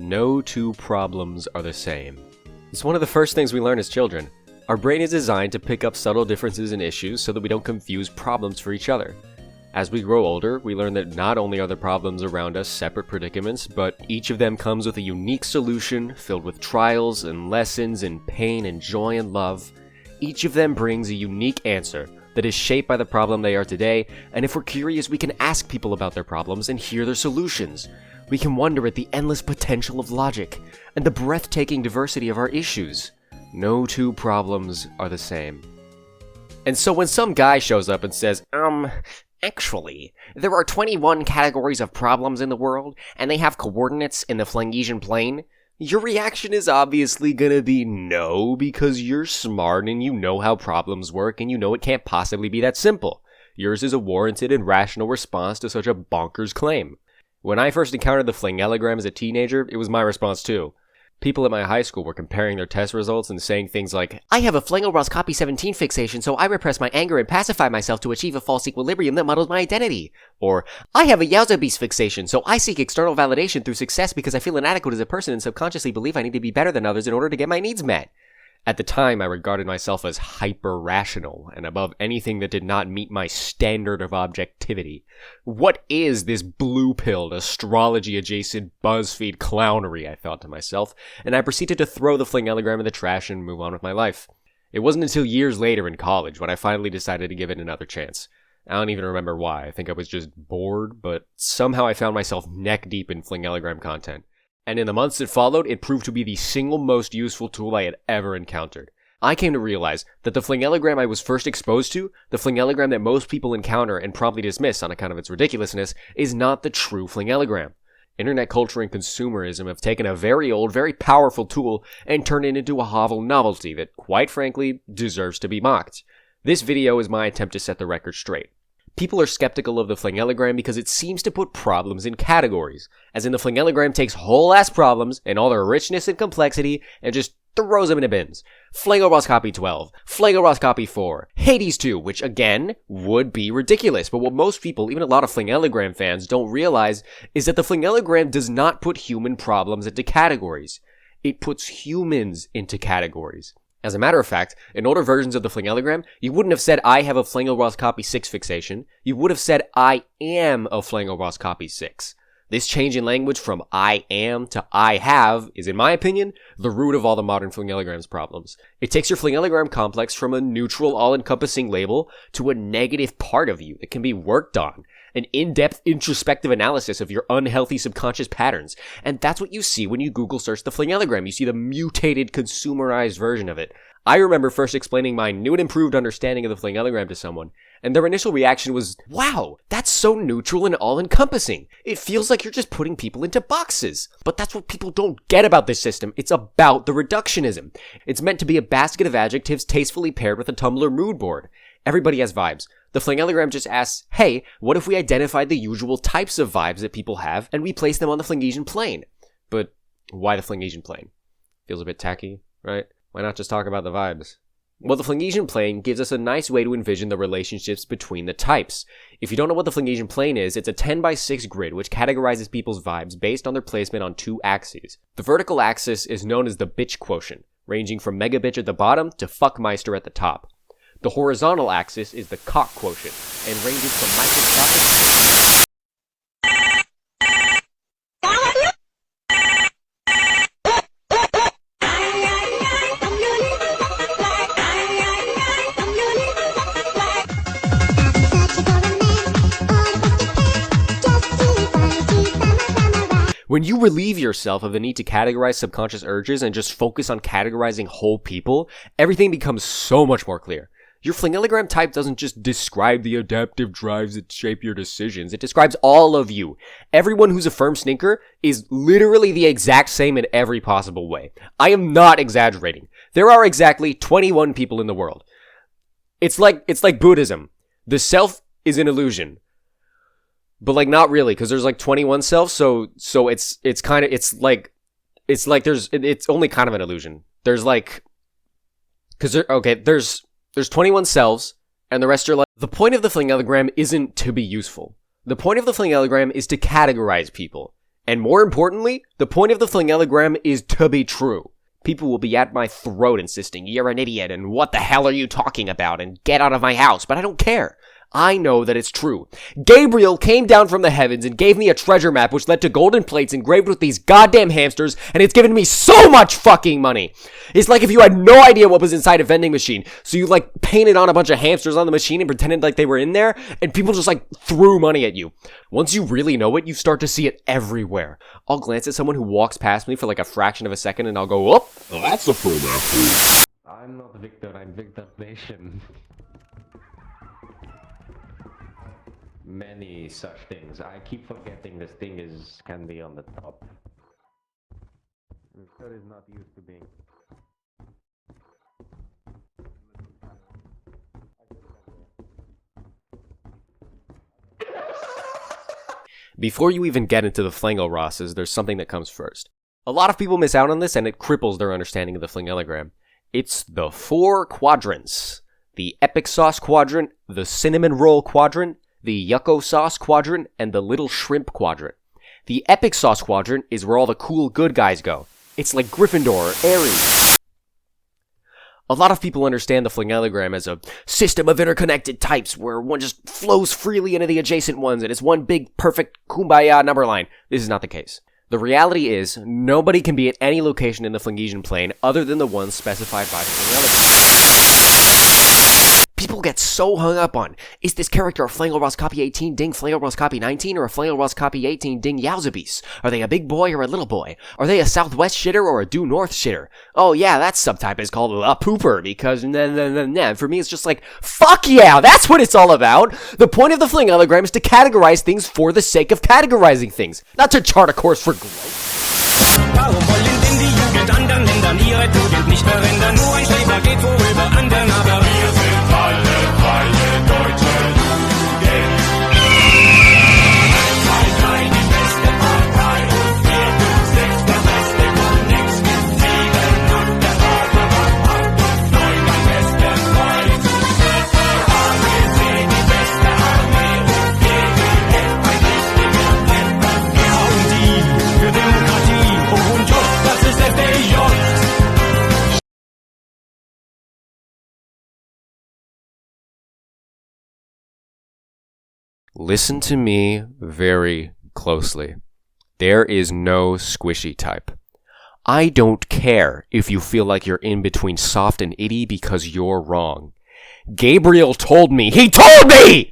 No two problems are the same. It's one of the first things we learn as children. Our brain is designed to pick up subtle differences in issues so that we don't confuse problems for each other. As we grow older, we learn that not only are the problems around us separate predicaments, but each of them comes with a unique solution filled with trials and lessons and pain and joy and love. Each of them brings a unique answer that is shaped by the problem they are today, and if we're curious, we can ask people about their problems and hear their solutions. We can wonder at the endless potential of logic and the breathtaking diversity of our issues. No two problems are the same. And so when some guy shows up and says, actually, there are 21 categories of problems in the world, and they have coordinates in the Flingian plane, your reaction is obviously gonna be no, because you're smart and you know how problems work and you know it can't possibly be that simple. Yours is a warranted and rational response to such a bonkers claim. When I first encountered the Flengelagram as a teenager, it was my response too. People at my high school were comparing their test results and saying things like, I have a Flengelagram 17 fixation, so I repress my anger and pacify myself to achieve a false equilibrium that muddles my identity. Or, I have a Yowza fixation, so I seek external validation through success because I feel inadequate as a person and subconsciously believe I need to be better than others in order to get my needs met. At the time, I regarded myself as hyper-rational and above anything that did not meet my standard of objectivity. What is this blue-pilled, astrology-adjacent BuzzFeed clownery, I thought to myself, and I proceeded to throw the Flingelagram in the trash and move on with my life. It wasn't until years later in college when I finally decided to give it another chance. I don't even remember why. I think I was just bored, but somehow I found myself neck-deep in Flingelagram content. And in the months that followed, it proved to be the single most useful tool I had ever encountered. I came to realize that the Flingelagram I was first exposed to, the Flingelagram that most people encounter and promptly dismiss on account of its ridiculousness, is not the true Flingelagram. Internet culture and consumerism have taken a very old, very powerful tool and turned it into a hovel novelty that, quite frankly, deserves to be mocked. This video is my attempt to set the record straight. People are skeptical of the Flingelagram because it seems to put problems in categories, as in the Flingelagram takes whole-ass problems and all their richness and complexity and just throws them into bins. Flengelagram 12, Flengelagram 4, Hades 2, which again, would be ridiculous, but what most people, even a lot of Flingelagram fans, don't realize is that the Flingelagram does not put human problems into categories. It puts humans into categories. As a matter of fact, in older versions of the Flingelagram, you wouldn't have said, I have a Flengelagram 6 fixation. You would have said, I am a Flengelagram 6. This change in language from I am to I have is, in my opinion, the root of all the modern Flingelagram's problems. It takes your Flingelagram complex from a neutral, all-encompassing label to a negative part of you that can be worked on. An in-depth introspective analysis of your unhealthy subconscious patterns. And that's what you see when you Google search the Flingelagram. You see the mutated, consumerized version of it. I remember first explaining my new and improved understanding of the Flingelagram to someone, and their initial reaction was, wow, that's so neutral and all-encompassing. It feels like you're just putting people into boxes. But that's what people don't get about this system. It's about the reductionism. It's meant to be a basket of adjectives tastefully paired with a Tumblr mood board. Everybody has vibes. The Flingelagram just asks, hey, what if we identified the usual types of vibes that people have and we place them on the Flingian plane? But why the Flingian plane? Feels a bit tacky, right? Why not just talk about the vibes? Well, the Flingian plane gives us a nice way to envision the relationships between the types. If you don't know what the Flingian plane is, it's a 10x6 grid which categorizes people's vibes based on their placement on two axes. The vertical axis is known as the bitch quotient, ranging from mega bitch at the bottom to fuckmeister at the top. The horizontal axis is the cock quotient, and ranges from microscopic... When you relieve yourself of the need to categorize subconscious urges and just focus on categorizing whole people, everything becomes so much more clear. Your Flingelagram type doesn't just describe the adaptive drives that shape your decisions. It describes all of you. Everyone who's a firm stinker is literally the exact same in every possible way. I am not exaggerating. There are exactly 21 people in the world. It's like Buddhism. The self is an illusion. But like not really, because there's like 21 selves, so it's only kind of an illusion. There's like, there's 21 selves, and the rest are like, the point of the Flingelagram isn't to be useful. The point of the Flingelagram is to categorize people. And more importantly, the point of the Flingelagram is to be true. People will be at my throat insisting, "You're an idiot," and "What the hell are you talking about?" and "Get out of my house," but I don't care. I know that it's true. Gabriel came down from the heavens and gave me a treasure map which led to golden plates engraved with these goddamn hamsters, and it's given me so much fucking money. It's like if you had no idea what was inside a vending machine, so you like painted on a bunch of hamsters on the machine and pretended like they were in there, and people just like threw money at you. Once you really know it, you start to see it everywhere. I'll glance at someone who walks past me for like a fraction of a second and I'll go, "Oh, that's a full mouthful." I'm not Victor, I'm Victor Nation." Many such things. I keep forgetting this thing can be on the top. Victor is not used to being. Before you even get into the Flengelrosses, there's something that comes first. A lot of people miss out on this and it cripples their understanding of the Flingelagram. It's the 4 quadrants. The epic sauce quadrant, the cinnamon roll quadrant, the yucco sauce quadrant, and the little shrimp quadrant. The epic sauce quadrant is where all the cool good guys go. It's like Gryffindor or Ares. A lot of people understand the Flingelagram as a system of interconnected types where one just flows freely into the adjacent ones and it's one big perfect kumbaya number line. This is not the case. The reality is, nobody can be at any location in the Flingian plane other than the ones specified by the Flingelagram. People get so hung up on, is this character a Flengelros copy 18 ding Flengelros copy 19 or a Flengelros copy 18 ding Yowzabees? Are they a big boy or a little boy? Are they a southwest shitter or a due north shitter? Oh yeah, that subtype is called a pooper because nah. For me it's just like, fuck yeah, that's what it's all about! The point of the Flingelagram is to categorize things for the sake of categorizing things, not to chart a course for growth. Warum wollen denn die Jugend anderen Ländern ihre Tugend nicht verändern? Nur ein Schreiber geht vorüber anderen, aber wir sind alle freie deutsche Jugend. Partei, die beste Partei und wir, du sechs, der beste und nix mit 7, 8, der Vater war 8 und 9, dein bester Freund. ABC, die beste Armee und GWF, ein richtiger Kämpfer. Wir hauen die für Demokratie. Das ist FDJ. Listen to me very closely. There is no squishy type. I don't care if you feel like you're in between soft and itty because you're wrong. Gabriel told me. He told me!